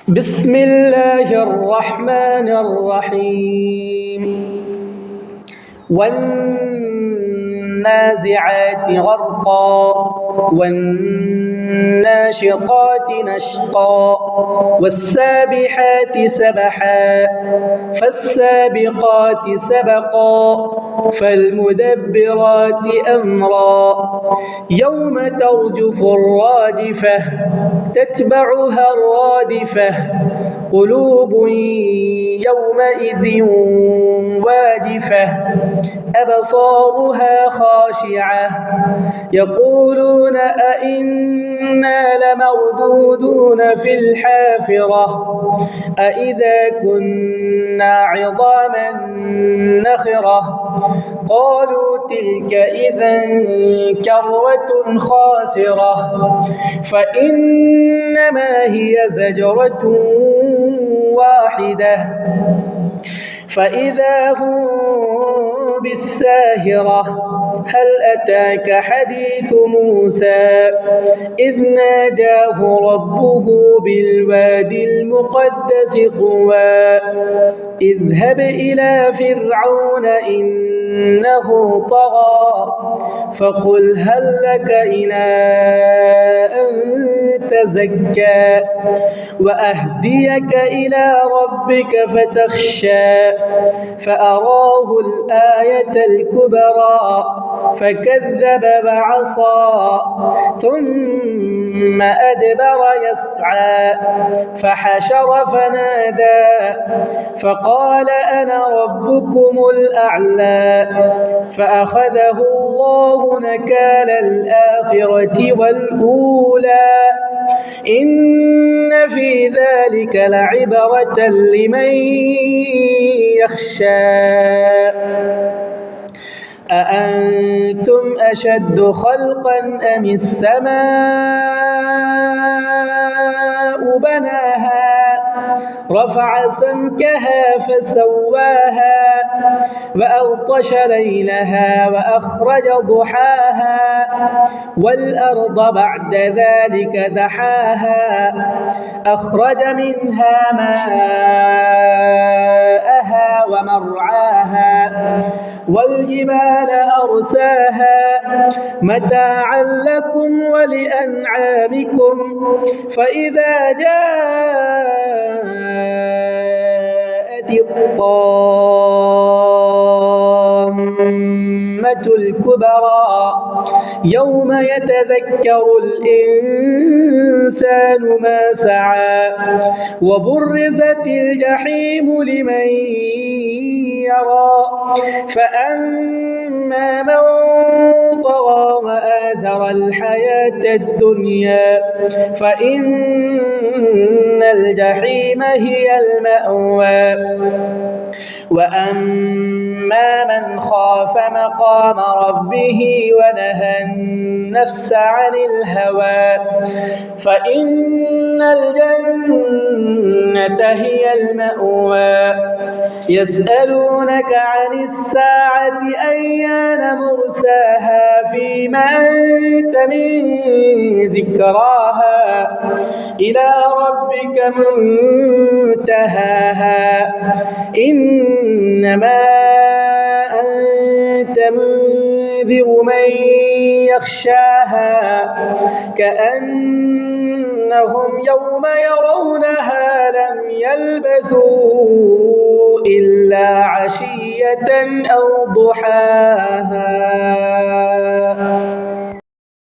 بسم الله الرحمن الرحيم والنازعات غرقا والناشطات نشطا والسابحات سبحا فالسابقات سبقا فالمدبرات أمرا يوم ترجف الراجفة تتبعها الرادفة قلوب يومئذ واجفة أبصارها خاشعة يقولون أئنا لمردودون في الحافرة أئذا كنا عظاما نخرة قالوا تلك إذا كرة خاسرة فإنما هي زجرة واحدة فإذا هم بالساهرة هل أتاك حديث موسى إذ ناداه ربه بالوادي المقدس طوى اذهب إلى فرعون إنه طغى فقل هل لك إلى أن تزكى وأهديك إلى ربك فتخشى فأراه الآية الكبرى فكذب وعصى ثم أدبر يسعى فحشر فنادى فقال أنا ربكم الأعلى فأخذه الله نكال الآخرة والأولى إن في ذلك لعبرة لمن يخشى أأنتم أشد خلقا أم السماء بناها رفع سمكها فسواها وأغطش ليلها وأخرج ضحاها والأرض بعد ذلك دحاها أخرج منها ماءها ومرعاها والجبال أرساها متاعا لكم ولأنعامكم فإذا جاءت الطامة الكبرى يوم يتذكر الإنسان ما سعى وبرزت الجحيم لمن يرى فأما من طغى وآثر الحياة الدنيا فإن الجحيم هي المأوى وأما من خاف مقام ربه ونهى النفس عن الهوى فإن الجنة هي المأوى يسألونك عن الساعة أيان مرساها فيما أنت من ذكراها إلى ربك منتهاها إنما أنت منذر من يخشاها كأنهم يوم يرونها لم يلبثوا إلا عشية أو ضحاها.